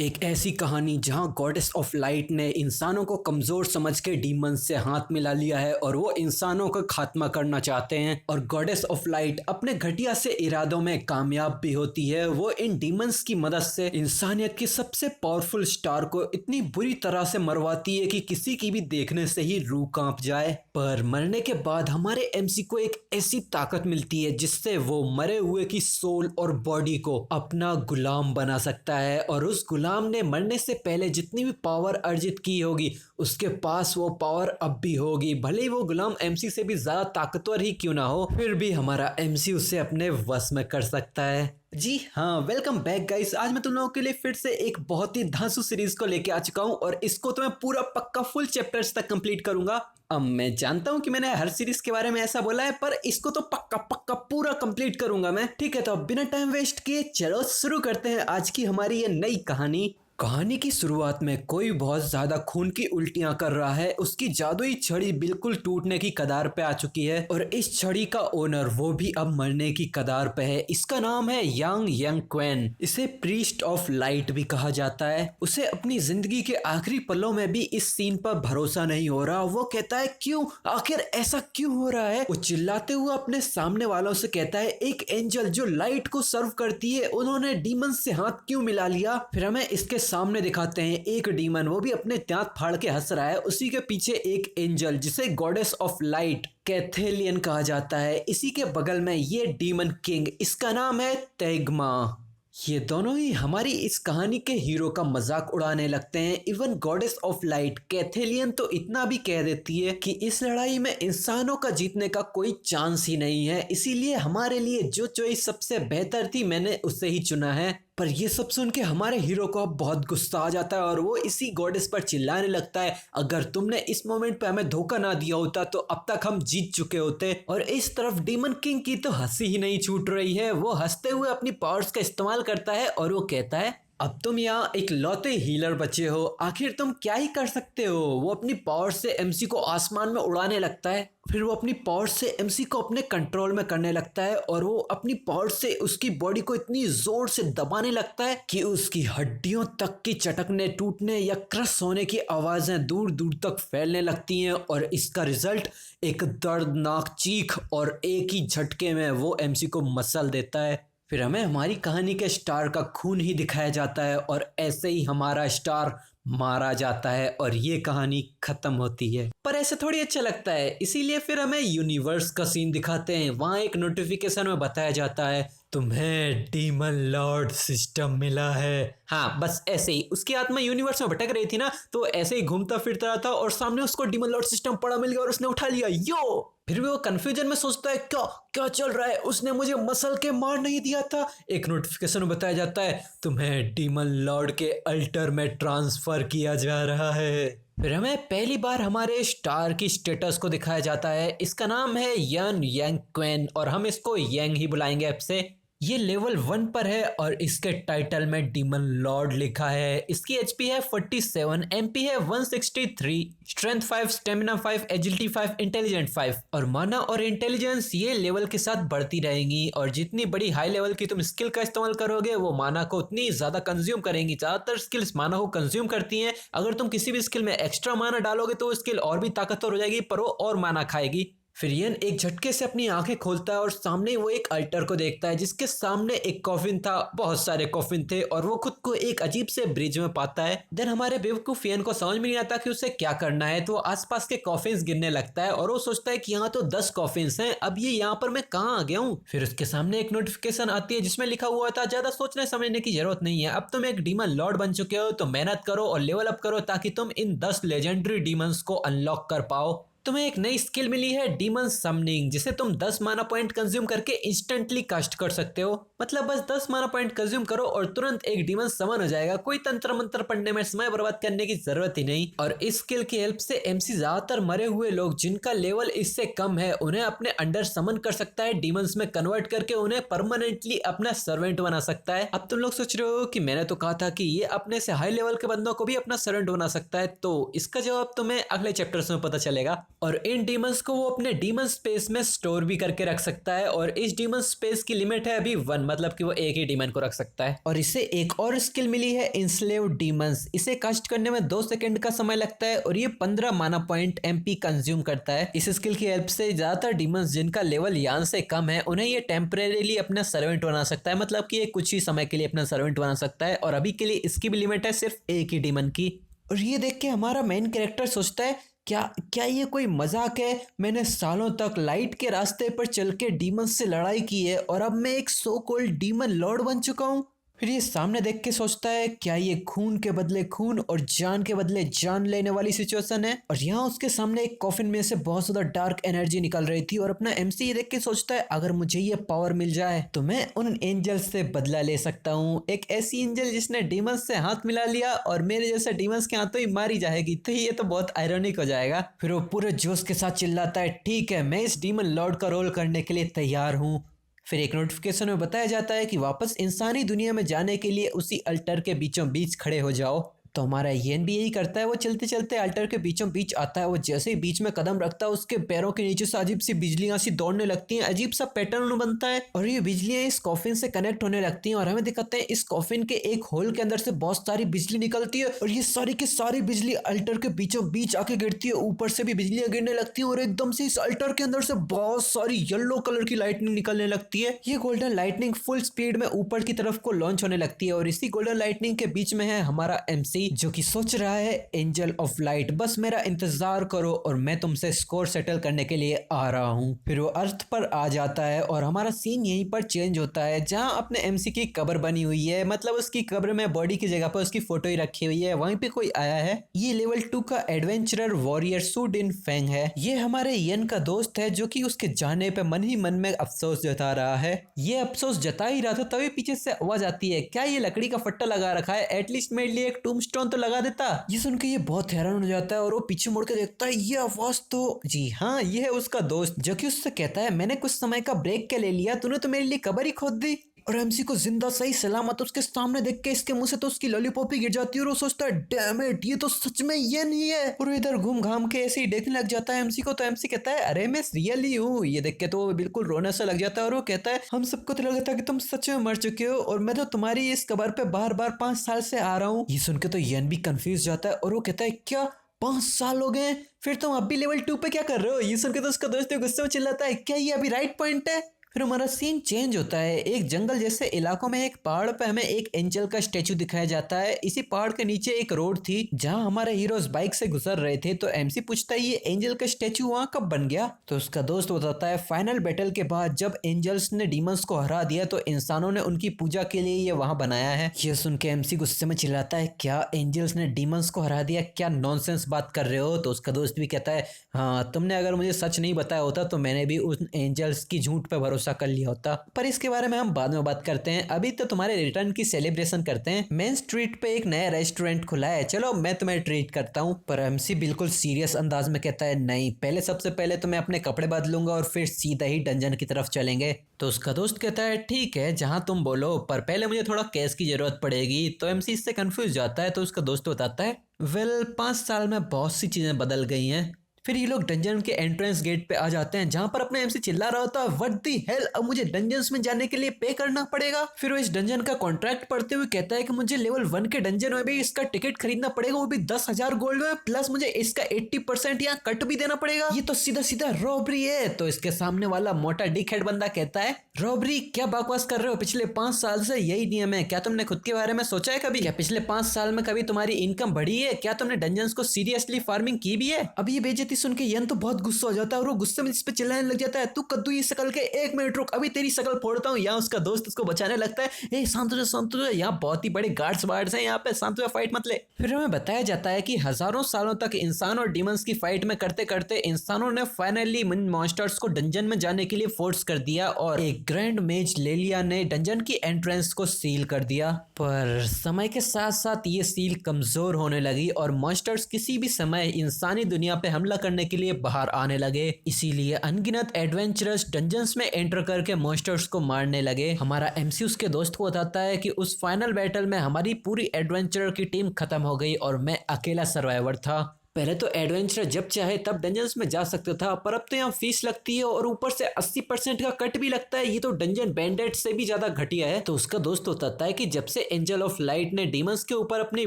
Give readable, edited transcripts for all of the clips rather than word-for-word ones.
एक ऐसी कहानी जहां गॉडेस ऑफ लाइट ने इंसानों को कमजोर समझ के डीमंस से हाथ मिला लिया है और वो इंसानों का खात्मा करना चाहते हैं। और गॉडेस ऑफ लाइट अपने घटिया से इरादों में कामयाब भी होती है। वो इन डीमंस की मदद से इंसानियत की सबसे पावरफुल स्टार को इतनी बुरी तरह से मरवाती है कि किसी की भी देखने से ही रूह कांप जाए। पर मरने के बाद हमारे एमसी को एक ऐसी ताकत मिलती है जिससे वो मरे हुए की सोल और बॉडी को अपना गुलाम बना सकता है। और उस गुलाम ने मरने से पहले जितनी भी पावर अर्जित की होगी उसके पास वो पावर अब भी होगी। भले ही वो गुलाम एमसी से भी ज्यादा ताकतवर ही क्यों ना हो, फिर भी हमारा एमसी उसे अपने वश में कर सकता है। जी हाँ, वेलकम बैक गाइस। आज मैं तुम लोगों के लिए फिर से एक बहुत ही धांसू सीरीज को लेके आ चुका हूँ और इसको तो मैं पूरा पक्का फुल चैप्टर्स तक कंप्लीट करूंगा। अब मैं जानता हूँ कि मैंने हर सीरीज के बारे में ऐसा बोला है, पर इसको तो पक्का पक्का पूरा कंप्लीट करूंगा मैं। ठीक है, तो अब बिना टाइम वेस्ट किए चलो शुरू करते हैं आज की हमारी ये नई कहानी। कहानी की शुरुआत में कोई बहुत ज्यादा खून की उल्टियां कर रहा है। उसकी जादुई छड़ी बिल्कुल टूटने की कगार पे आ चुकी है और इस छड़ी का ओनर वो भी अब मरने की कगार पे है। इसका नाम है यांग क्वेन। इसे प्रीस्ट ऑफ लाइट भी कहा जाता है। उसे अपनी जिंदगी के आखिरी पलों में भी इस सीन पर भरोसा नहीं हो रहा। वो कहता है क्यों, आखिर ऐसा क्यों हो रहा है। वो चिल्लाते हुए अपने सामने वालों से कहता है एक एंजल जो लाइट को सर्व करती है उन्होंने डीमन से हाथ क्यों मिला लिया। फिर हमें इसके सामने दिखाते हैं एक डीमन, वो भी अपने दांत फाड़ के हंस रहा है। उसी के पीछे एक एंजल जिसे गॉडेस ऑफ लाइट कैथेलियन कहा जाता है। इसी के बगल में ये डीमन किंग, इसका नाम है तेग्मा। ये दोनों ही हमारी इस कहानी के हीरो का मजाक उड़ाने लगते हैं। इवन गॉडेस ऑफ लाइट कैथेलियन तो इतना भी कह देती है कि इस लड़ाई में इंसानों का जीतने का कोई चांस ही नहीं है, इसीलिए हमारे लिए जो चॉइस सबसे बेहतर थी मैंने उसे ही चुना है। पर ये सब सुन के हमारे हीरो को अब बहुत गुस्सा आ जाता है और वो इसी गॉडेस पर चिल्लाने लगता है अगर तुमने इस मोमेंट पे हमें धोखा ना दिया होता तो अब तक हम जीत चुके होते। और इस तरफ डीमन किंग की तो हंसी ही नहीं छूट रही है। वो हंसते हुए अपनी पावर्स का इस्तेमाल करता है और वो कहता है अब तुम यहाँ एक लौते हीलर बचे हो, आखिर तुम क्या ही कर सकते हो। वो अपनी पावर से एमसी को आसमान में उड़ाने लगता है। फिर वो अपनी पावर से एमसी को अपने कंट्रोल में करने लगता है और वो अपनी पावर से उसकी बॉडी को इतनी जोर से दबाने लगता है कि उसकी हड्डियों तक की चटकने, टूटने या क्रश होने की आवाजें दूर दूर तक फैलने लगती हैं। और इसका रिजल्ट एक दर्दनाक चीख और एक ही झटके में वो एमसी को मसल देता है। फिर हमें हमारी कहानी के स्टार का खून ही दिखाया जाता है और ऐसे ही हमारा स्टार मारा जाता है और ये कहानी खत्म होती है। पर ऐसे थोड़ी अच्छा लगता है, इसीलिए फिर हमें यूनिवर्स का सीन दिखाते हैं। वहां एक नोटिफिकेशन में बताया जाता है तुम्हें डीमन लॉर्ड सिस्टम मिला है। हाँ, बस ऐसे ही उसकी आत्मा यूनिवर्स में भटक रही थी ना, तो ऐसे ही घूमता फिरता रहा था और सामने उसको डीमन लॉर्ड सिस्टम पड़ा मिल गया और उसने उठा लिया। यो फिर भी वो कंफ्यूजन में सोचता है क्या क्या चल रहा है, उसने मुझे मसल के मार नहीं दिया था। एक नोटिफिकेशन में बताया जाता है तुम्हें डीमन लॉर्ड के अल्टर में ट्रांसफर किया जा रहा है। फिर हमें पहली बार हमारे स्टार की स्टेटस को दिखाया जाता है। इसका नाम है यांग क्वेन और हम इसको यांग ही बुलाएंगे अब से। ये लेवल 1 पर है और इसके टाइटल में डीमन लॉर्ड लिखा है। इसकी एचपी है 47, एमपी है 163, स्ट्रेंथ 5, स्टेमिना 5, एजिलिटी 5, इंटेलिजेंट 5 और माना और इंटेलिजेंस ये लेवल के साथ बढ़ती रहेंगी। और जितनी बड़ी हाई लेवल की तुम स्किल का इस्तेमाल करोगे वो माना को उतनी ज्यादा कंज्यूम करेंगी। ज्यादातर स्किल्स माना को कंज्यूम करती हैं। अगर तुम किसी भी स्किल में एक्स्ट्रा माना डालोगे तो वो स्किल और भी ताकतवर हो जाएगी, पर वो और माना खाएगी। फिर यन एक झटके से अपनी आंखें खोलता है और सामने वो एक अल्टर को देखता है जिसके सामने एक कॉफिन था। बहुत सारे कॉफिन थे और वो खुद को एक अजीब से ब्रिज में पाता है। देन हमारे बेवकूफ यन को समझ में नहीं आता कि उसे क्या करना है, तो आसपास के कॉफिन्स गिनने लगता है और वो सोचता है कि यहाँ तो 10 कॉफिन्स हैं, अब ये यहाँ पर मैं कहाँ आ गया हूँ। फिर उसके सामने एक नोटिफिकेशन आती है जिसमें लिखा हुआ था ज्यादा सोचने समझने की जरूरत नहीं है, अब तुम एक डीमन लॉर्ड बन चुके हो तो मेहनत करो और लेवल अप करो ताकि तुम इन 10 लेजेंडरी डीमंस को अनलॉक कर पाओ। तुम्हें एक नई स्किल मिली है डीमन समनिंग, जिसे तुम 10 माना पॉइंट कंज्यूम करके इंस्टेंटली कास्ट कर सकते हो। मतलब बस 10 माना पॉइंट कंज्यूम करो और तुरंत एक डीमन समन हो जाएगा। कोई तंत्र मंत्र पढ़ने में समय बर्बाद करने की जरूरत ही नहीं। और इस स्किल की हेल्प से एमसी ज्यादातर मरे हुए लोग जिनका लेवल इससे कम है उन्हें अपने अंडर समन कर सकता है, डीमंस में कन्वर्ट करके उन्हें परमानेंटली अपना सर्वेंट बना सकता है। अब तुम लोग सोच रहे हो कि मैंने तो कहा था कि ये अपने से हाई लेवल के बंदों को भी अपना सर्वेंट बना सकता है, तो इसका जवाब तुम्हें अगले चैप्टर्स में पता चलेगा। और इन डीमंस को वो अपने डीमन स्पेस में स्टोर भी करके रख सकता है और इस डीमन स्पेस की लिमिट है अभी 1, मतलब कि वो एक ही डीमन को रख सकता है। और इसे एक और स्किल मिली है इंस्लेव डीमंस। इसे कास्ट करने में 2 सेकंड का समय लगता है और ये 15 माना पॉइंट एमपी कंज्यूम करता है। इस स्किल की हेल्प से ज्यादातर डीमंस जिनका लेवल यान से कम है उन्हें ये टेम्परेरीली अपना सर्वेंट बना सकता है, मतलब कि ये कुछ ही समय के लिए अपना सर्वेंट बना सकता है और अभी के लिए इसकी भी लिमिट है सिर्फ एक ही डीमन की। और ये देख के हमारा मेन कैरेक्टर सोचता है क्या क्या ये कोई मजाक है? मैंने सालों तक लाइट के रास्ते पर चल के डीमन से लड़ाई की है और अब मैं एक सो कॉल्ड डीमन लॉर्ड बन चुका हूँ। फिर ये सामने देख के सोचता है क्या ये खून के बदले खून और जान के बदले जान लेने वाली सिचुएशन है। और यहाँ उसके सामने एक कॉफिन में से बहुत ज्यादा डार्क एनर्जी निकल रही थी और अपना एमसी ये देख के सोचता है अगर मुझे ये पावर मिल जाए तो मैं उन एंजल्स से बदला ले सकता हूँ। एक ऐसी एंजल जिसने डीमंस से हाथ मिला लिया और मेरे जैसे डीमंस के हाथों ही मारी जाएगी, तो ये तो बहुत आयरॉनिक हो जाएगा। फिर वो पूरे जोश के साथ चिल्लाता है ठीक है, मैं इस डीमन लॉर्ड का रोल करने के लिए तैयार हूँ। फिर एक नोटिफिकेशन में बताया जाता है कि वापस इंसानी दुनिया में जाने के लिए उसी अल्टर के बीचों बीच खड़े हो जाओ। तो हमारा येन भी यही करता है, वो चलते चलते अल्टर के बीचों बीच आता है। वो जैसे ही बीच में कदम रखता है उसके पैरों के नीचे से अजीब सी बिजलियां सी दौड़ने लगती हैं, अजीब सा पैटर्न बनता है और ये बिजलियां इस कॉफिन से कनेक्ट होने लगती हैं और हमें दिखाते हैं इस कॉफिन के एक होल के अंदर से बहुत सारी बिजली निकलती है और ये सारी की सारी बिजली अल्टर के बीचों बीच आके गिरती है। ऊपर से भी बिजलियां गिरने लगती हैं और एकदम से इस अल्टर के अंदर से बहुत सारी येलो कलर की लाइटनिंग निकलने लगती है। ये गोल्डन लाइटनिंग फुल स्पीड में ऊपर की तरफ को लॉन्च होने लगती है और इसी गोल्डन लाइटनिंग के बीच में है हमारा एमसी जो कि सोच रहा है एंजल ऑफ लाइट बस मेरा इंतजार करो और मैं तुमसे स्कोर सेटल करने के लिए आ रहा हूँ। फिर वो अर्थ पर आ जाता है और हमारा सीन यहीं पर चेंज होता है जहाँ अपने एमसी की कब्र बनी हुई है, मतलब उसकी कब्र में बॉडी की जगह पर उसकी फोटो ही रखी हुई है, वहीं पे कोई आया है। ये लेवल 2 का एडवेंचरर वॉरियर सू डिन फेंग है। ये हमारे यन का दोस्त है जो कि उसके जाने पे मन ही मन में अफसोस जता रहा है। ये अफसोस जता ही रहा था तभी पीछे से आवाज आती है क्या ये लकड़ी का फट्टा लगा रखा है, एटलीस्ट मेरे लिए एक टूमस्टोन तो लगा देता। ये सुन के ये बहुत हैरान हो जाता है और वो पीछे मुड़ के देखता है ये आवाज तो जी हाँ ये है उसका दोस्त जो कि उससे कहता है मैंने कुछ समय का ब्रेक क्या ले लिया, तूने तो मेरे लिए कब्र ही खोद दी। और एमसी को जिंदा सही सलामत उसके सामने देख के इसके मुंह से तो उसकी लॉलीपॉप ही गिर जाती है और वो सोचता है डैम इट ये तो सच में ये नहीं है। और वो इधर घूम घाम के ऐसे ही देखने लग जाता है एमसी को। तो एमसी कहता है अरे मैं रियली हूँ। ये देख के तो वो बिल्कुल रोने से लग जाता है और वो कहता है हम सबको तो लगा था कि तुम सच में मर चुके हो और मैं तो तुम्हारी इस कब्र पे बार बार 5 साल से आ रहा हूँ। ये सुन के तो यन भी कंफ्यूज जाता है और वो कहता है क्या 5 साल हो गए, फिर तुम अब भी लेवल 2 पे क्या कर रहे हो? ये सुन के तो उसका दोस्त गुस्से में चिल्लाता है क्या ये अभी राइट पॉइंट है? फिर हमारा सीन चेंज होता है। एक जंगल जैसे इलाकों में एक पहाड़ पे हमें एक एंजल का स्टेचू दिखाया जाता है। इसी पहाड़ के नीचे एक रोड थी जहां हमारे हीरोज बाइक से गुजर रहे थे। तो एमसी पूछता है ये एंजल का स्टेचू वहां कब बन गया? तो उसका दोस्त बताता है फाइनल बैटल के बाद जब एंजल्स ने डीमंस को हरा दिया तो इंसानों ने उनकी पूजा के लिए ये वहां बनाया है। ये सुन के एमसी गुस्से में चिल्लाता है क्या एंजल्स ने डीमंस को हरा दिया, क्या नॉनसेंस बात कर रहे हो? तो उसका दोस्त भी कहता है हाँ तुमने अगर मुझे सच नहीं बताया होता तो मैंने भी उन एंजल्स की झूठ पे भरोसा कर लिया होता, पर इसके बारे में हम बाद में बात करते हैं। अभी तो तुम्हारे रिटर्न की सेलिब्रेशन करते हैं। मेन स्ट्रीट पे एक नया रेस्टोरेंट खुला है, चलो मैं तुम्हें ट्रीट करता हूँ। पर एमसी बिल्कुल सीरियस अंदाज में कहता है नहीं, पहले सबसे पहले तो मैं अपने कपड़े बदलूंगा और फिर सीधा ही डंजन की तरफ चलेंगे। तो उसका दोस्त कहता है ठीक है जहां तुम बोलो, पर पहले मुझे थोड़ा कैश की जरूरत पड़ेगी। तो एमसी इससे कंफ्यूज जाता है। तो उसका दोस्त बताता है वेल 5 साल में बहुत सी चीजें बदल गई हैं। फिर ये लोग डंजन के एंट्रेंस गेट पे आ जाते हैं जहां पर अपने एमसी चिल्ला रहा होता है व्हाट द हेल, अब मुझे डंजन्स में जाने के लिए पे करना पड़ेगा। फिर वो इस डंजन का कॉन्ट्रैक्ट पढ़ते हुए कहता है कि मुझे लेवल 1 के डंजन में भी इसका टिकट खरीदना पड़ेगा, वो भी 10,000 गोल्ड में, प्लस मुझे इसका 80% यहाँ कट भी देना पड़ेगा। ये तो सीधा सीधा रॉबरी है। तो इसके सामने वाला मोटा डिक हेड बंदा कहता है रॉबरी, क्या बकवास कर रहे हो, पिछले 5 साल से यही नियम है, क्या तुमने खुद के बारे में सोचा है कभी? क्या पिछले 5 साल में कभी तुम्हारी इनकम बढ़ी है? क्या तुमने डंजन्स को सीरियसली फार्मिंग की भी है? अब ये बेइज्जती सुन के यन तो बहुत गुस्सा हो जाता है और वो गुस्से में इस पे चिल्लाने लग जाता है तू कद्दू ये शकल के 1 मिनट रुक, अभी तेरी शकल फोड़ता हूँ। यहाँ उसका दोस्त उसको बचाने लगता है ए शांत हो जा, यहाँ बहुत ही बड़े गार्ड्स वार्ड्स हैं, यहाँ पे शांत हो, फाइट मत ले। फिर हमें बताया जाता है कि हजारों सालों तक इंसान और डीमंस की फाइट में करते करते इंसानों ने फाइनली मॉन्स्टर्स को डंजन में जाने के लिए फोर्स कर दिया और एक ग्रैंड मेज लेलिया ने डंजन की एंट्रेंस को सील कर दिया। पर समय के साथ साथ ये सील कमजोर होने लगी और मॉन्स्टर्स किसी भी समय इंसानी दुनिया पे हमला करने के लिए बाहर आने लगे। इसीलिए अनगिनत एडवेंचरस डंजन्स में एंटर करके मॉन्स्टर्स को मारने लगे। हमारा एमसी उसके दोस्त को बताता है कि उस फाइनल बैटल में हमारी पूरी एडवेंचरर की टीम खत्म हो गई और मैं अकेला सर्वाइवर था। पहले तो एडवेंचर जब चाहे तब डंजन्स में जा सकता था, पर अब तो यहाँ फीस लगती है और ऊपर से 80% का कट भी लगता है। ये तो डंजन बैंडेड से भी ज्यादा घटिया है। तो उसका दोस्त बताता है कि जब से एंजल ऑफ लाइट ने डीमंस के ऊपर अपनी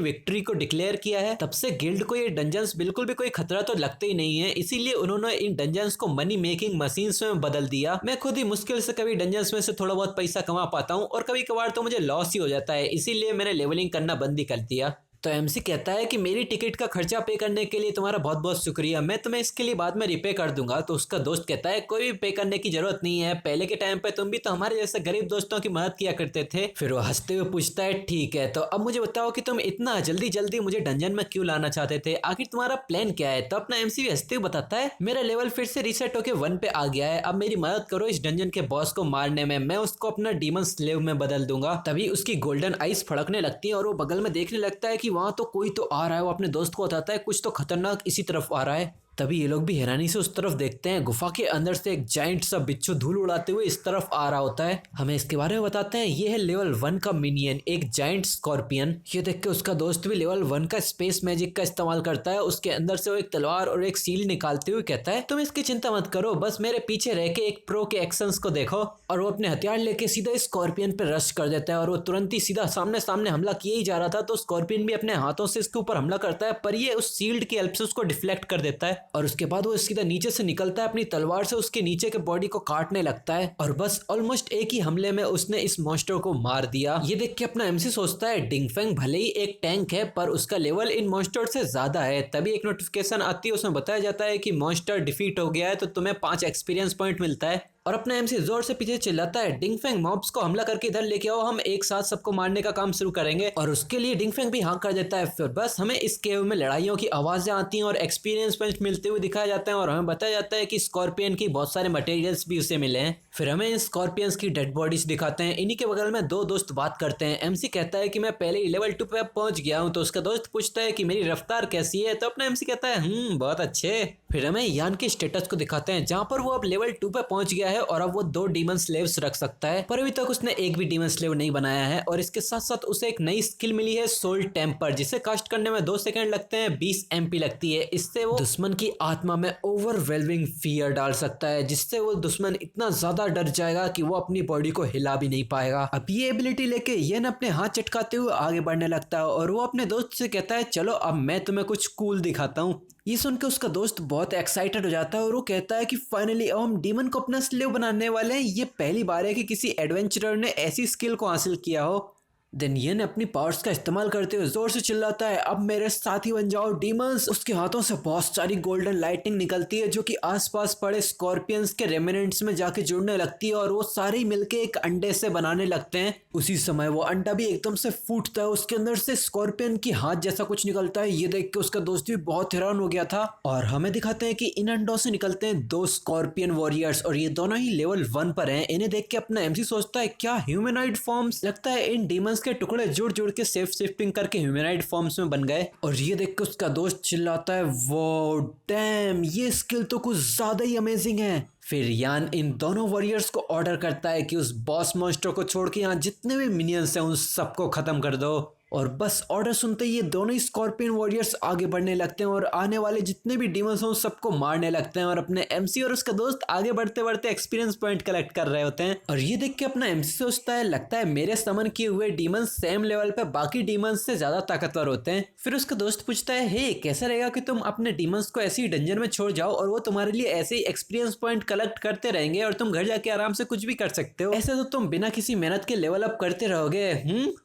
विक्ट्री को डिक्लेयर किया है, तब से गिल्ड को ये डंजन्स बिल्कुल भी कोई खतरा तो लगते ही नहीं है। इसीलिए उन्होंने इन डंजन्स को मनी मेकिंग मशीन्स में बदल दिया। मैं खुद ही मुश्किल से कभी डंजन्स में से थोड़ा बहुत पैसा कमा पाता हूँ और कभी कभार तो मुझे लॉस ही हो जाता है, इसीलिए मैंने लेवलिंग करना बंद ही कर दिया। तो एमसी कहता है कि मेरी टिकट का खर्चा पे करने के लिए तुम्हारा बहुत बहुत शुक्रिया, मैं तुम्हें इसके लिए बाद में रिपे कर दूंगा। तो उसका दोस्त कहता है कोई भी पे करने की जरूरत नहीं है, पहले के टाइम पे तुम भी तो हमारे जैसे गरीब दोस्तों की मदद किया करते थे। फिर वो हंसते हुए पूछता है ठीक है, तो अब मुझे बताओ कि तुम इतना जल्दी जल्दी मुझे डंजन में क्यों लाना चाहते थे, आखिर तुम्हारा प्लान क्या है। तो अपना एमसी भी हंसते हुए बताता है मेरा लेवल फिर से रीसेट होकर 1 पे आ गया है, अब मेरी मदद करो इस डंजन के बॉस को मारने में, मैं उसको अपना डीमन स्लेव में बदल दूंगा। तभी उसकी गोल्डन आइस फड़कने लगती है और वो बगल में देखने लगता है कि वहां तो कोई तो आ रहा है। वो अपने दोस्त को बताता है कुछ तो खतरनाक इसी तरफ आ रहा है। तभी ये लोग भी हैरानी से उस तरफ देखते हैं। गुफा के अंदर से एक जाइंट सा बिच्छू धूल उड़ाते हुए इस तरफ आ रहा होता है। हमें इसके बारे में बताते हैं ये है लेवल 1 का मिनियन, एक जाइंट स्कॉर्पियन। ये देख के उसका दोस्त भी लेवल 1 का स्पेस मैजिक का इस्तेमाल करता है। उसके अंदर से वो एक तलवार और एक सील निकालते हुए कहता है तुम इसकी चिंता मत करो, बस मेरे पीछे रह के एक प्रो के एक्शंस को देखो। और वो अपने हथियार लेके सीधा स्कॉर्पियन पे रश कर देता है और वो तुरंत ही सीधा सामने सामने हमला किए ही जा रहा था। तो स्कॉर्पियन भी अपने हाथों से इसके ऊपर हमला करता है, पर ये उस सील्ड की हेल्प से उसको डिफ्लेक्ट कर देता है और उसके बाद वो सीधा नीचे से निकलता है, अपनी तलवार से उसके नीचे के बॉडी को काटने लगता है और बस ऑलमोस्ट एक ही हमले में उसने इस मॉन्स्टर को मार दिया। ये देख के अपना एमसी सोचता है डिंगफेंग भले ही एक टैंक है, पर उसका लेवल इन मॉन्स्टर से ज्यादा है। तभी एक नोटिफिकेशन आती है, उसमें बताया जाता है कि मॉन्स्टर डिफीट हो गया है, तो तुम्हें 5 एक्सपीरियंस पॉइंट मिलता है। और अपना एमसी जोर से पीछे चिल्लाता है डिंगफेंग मॉब्स को हमला करके इधर लेके आओ, हम एक साथ सबको मारने का काम शुरू करेंगे। और उसके लिए डिंगफेंग भी हाँ कर देता है। फिर बस हमें इस केव में लड़ाइयों की आवाजें आती हैं और एक्सपीरियंस पॉइंट मिलते हुए दिखाया जाता है और हमें बताया जाता है कि स्कॉर्पियन की बहुत सारे मटेरियल्स भी उसे मिले हैं। फिर हमें इन स्कॉर्पियंस की डेड बॉडीज दिखाते हैं। इन्हीं के बगल में 2 दोस्त बात करते हैं। एमसी कहता है कि मैं पहले ही लेवल 2 पे पहुंच गया हूं। तो उसका दोस्त पूछता है कि मेरी रफ्तार कैसी है, तो अपना एमसी कहता है बहुत अच्छे। फिर हमें यान के स्टेटस को दिखाते हैं जहां पर वो अब लेवल 2 पे पहुंच गया है और अब वो 2 डीमन स्लेव्स रख सकता है, पर अभी तक उसने एक भी डीमन स्लेव नहीं बनाया है। और इसके साथ साथ उसे एक नई स्किल मिली है सोल टेम्पर, जिसे कास्ट करने में 2 सेकंड लगते हैं, 20 MP लगती है। इससे वो दुश्मन की आत्मा में ओवरवेलमिंग फियर डाल सकता है, जिससे वो दुश्मन इतना ज्यादा डर जाएगा कि वो अपनी बॉडी को हिला भी नहीं पाएगा। अब ये एबिलिटी लेके येन अपने हाथ चटकाते हुए आगे बढ़ने लगता है और वो अपने दोस्त से कहता है चलो अब मैं तुम्हें कुछ कूल दिखाता हूँ। ये सुन के उसका दोस्त बहुत एक्साइटेड हो जाता है और वो कहता है कि फाइनली अब हम डीमन को अपना स्लेव बनाने वाले हैं। ये पहली बार है कि किसी एडवेंचरर ने ऐसी स्किल को हासिल किया हो। देन येन अपनी पावर्स का इस्तेमाल करते हुए जोर से चिल्लाता है अब मेरे साथी बन जाओ डीमंस। उसके हाथों से बहुत सारी गोल्डन लाइटिंग निकलती है जो कि आसपास पड़े स्कॉर्पियंस के रेमिनेंट्स में जाके जुड़ने लगती है और वो सारे मिलके एक अंडे से बनाने लगते हैं। उसी समय वो अंडा भी एकदम से फूटता है, उसके अंदर से स्कॉर्पियन की हाथ जैसा कुछ निकलता है। ये देख के उसका दोस्त भी बहुत हैरान हो गया था और हमें दिखाते हैं कि इन अंडों से निकलते हैं 2 स्कॉर्पियन वॉरियर्स और ये दोनों ही लेवल 1 पर हैं। इन्हें देख के अपना एमसी सोचता है क्या ह्यूमनॉइड फॉर्म्स, लगता है इन डीमंस के टुकड़े जुड़ जुड़ के सेफ शिफ्टिंग करके ह्यूमनॉइड फॉर्म्स में बन गए। और ये देख के उसका दोस्त चिल्लाता है वो डैम, ये स्किल तो कुछ ज्यादा ही अमेजिंग है। फिर यान इन दोनों वॉरियर्स को ऑर्डर करता है कि उस बॉस मॉन्स्टर को छोड़ के यहाँ जितने भी मिनियंस हैं उन सबको खत्म कर दो। और बस ऑर्डर सुनते ही ये दोनों ही स्कॉर्पियन वॉरियर्स आगे बढ़ने लगते हैं और आने वाले जितने भी डीमंस हैं उन सबको मारने लगते हैं। और अपने एमसी और उसका दोस्त आगे बढ़ते बढ़ते एक्सपीरियंस पॉइंट कलेक्ट कर रहे होते हैं। और ये देख के अपना एमसी सोचता है लगता है मेरे समन किए हुए डीमंस सेम लेवल पे बाकी डीमंस से ज्यादा ताकतवर होते हैं। फिर उसका दोस्त पूछता है हे कैसा रहेगा कि तुम अपने डीमंस को ऐसे ही डंजन में छोड़ जाओ और वो तुम्हारे लिए ऐसे ही एक्सपीरियंस पॉइंट कलेक्ट करते रहेंगे और तुम घर जाके आराम से कुछ भी कर सकते हो। ऐसे तो तुम बिना किसी मेहनत के लेवल अप करते रहोगे।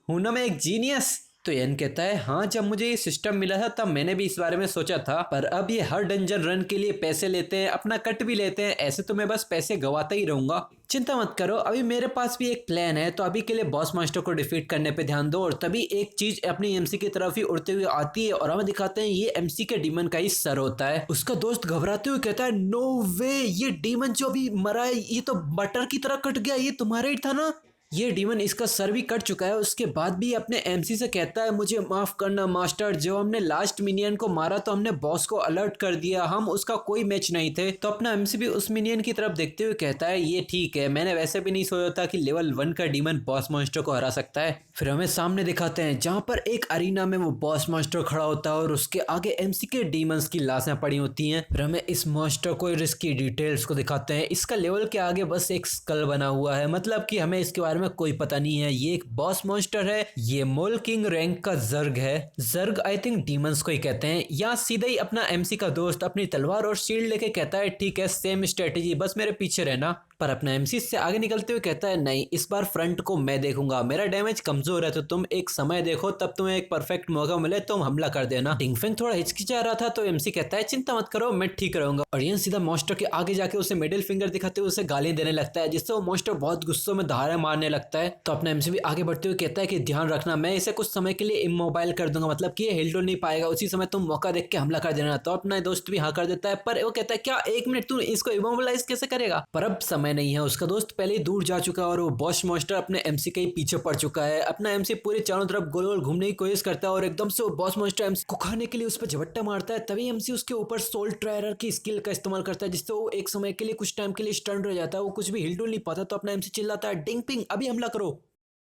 हूं ना मैं एक जीनियस। तो एन कहता है हाँ जब मुझे ये सिस्टम मिला था तब मैंने भी इस बारे में सोचा था, पर अब ये हर डंजन रन के लिए पैसे लेते हैं, अपना कट भी लेते हैं, ऐसे तो मैं बस पैसे गवाता ही रहूंगा। चिंता मत करो अभी मेरे पास भी एक प्लान है, तो अभी के लिए बॉस मास्टर को डिफीट करने पे ध्यान दो। और तभी एक चीज अपनी एमसी की तरफ ही उड़ते हुए आती है और हमें दिखाते हैं ये एमसी के डीमन का ही सर होता है। उसका दोस्त घबराते हुए कहता है नो वे, ये डीमन जो अभी मरा है ये तो बटर की तरह कट गया, ये तुम्हारा ही था ना। ये डीमन इसका सर भी कट चुका है, उसके बाद भी अपने एमसी से कहता है मुझे माफ करना मास्टर, जो हमने लास्ट मिनियन को मारा तो हमने बॉस को अलर्ट कर दिया, हम उसका कोई मैच नहीं थे। तो अपना एमसी भी उस मिनियन की तरफ देखते हुए कहता है ये ठीक है, मैंने वैसे भी नहीं सोचा था कि लेवल 1 का डीमन बॉस मॉन्स्टर को हरा सकता है। फिर हमें सामने दिखाते हैं जहाँ पर एक अरीना में वो बॉस मॉन्स्टर खड़ा होता है और उसके आगे एमसी के डीमंस की लाशें पड़ी होती हैं। फिर हमें इस मॉन्स्टर को और इसकी डिटेल्स को दिखाते हैं। इसका लेवल के आगे बस एक स्कल बना हुआ है, मतलब कि हमें इसके बारे में कोई पता नहीं है। ये एक बॉस मॉन्स्टर है, ये मोल किंग रैंक का जर्ग है। जर्ग आई थिंक डीमंस को ही कहते हैं। यहाँ सीधा ही अपना एमसी का दोस्त अपनी तलवार और शील्ड लेके कहता है ठीक है सेम स्ट्रेटेजी, बस मेरे पीछे रहना। पर अपना एमसी से आगे निकलते हुए कहता है नहीं, इस बार फ्रंट को मैं देखूंगा, मेरा डैमेज कमजोर है, तो तुम एक समय देखो, तब तुम्हें एक परफेक्ट मौका मिले तुम हमला कर देना। डिंगफेंग थोड़ा हिचकिचा रहा था तो एमसी कहता है चिंता मत करो मैं ठीक रहूंगा। और ये सीधा मॉन्स्टर के आगे जाके उसे मिडिल फिंगर दिखाते हुए उसे गाली देने लगता है, जिससे वो मॉन्स्टर बहुत गुस्सों में धारे मारने लगता है। तो अपना एमसी भी आगे बढ़ते हुए कहता है कि ध्यान रखना, मैं इसे कुछ समय के लिए इमोबाइल कर दूंगा, मतलब कि ये हिलडुल नहीं पाएगा, उसी समय तुम मौका देख के हमला कर देना। तो अपना दोस्त भी हाँ कर देता है, पर वो कहता है क्या एक मिनट तू इसको इमोबलाइज कैसे करेगा। पर अब समय नहीं है, उसका दोस्त पहले ही दूर जा चुका है और वो बॉस मॉन्स्टर अपने एमसी के ही पीछे पड़ चुका है। अपना एमसी पूरे चारों तरफ गोल गोल घूमने की कोशिश करता है और एकदम से वो बॉस मॉन्स्टर एमसी को खाने के लिए उस पर झपट्टा मारता है। तभी एमसी उसके ऊपर सोल ट्रायरर की स्किल का इस्तेमाल करता है, जिससे वो एक समय के लिए कुछ टाइम के लिए स्टन रह जाता है, वो कुछ भी हिलडुल नहीं पाता। तो अपना एमसी चिल्लाता है डिंग पिंग अभी हमला करो।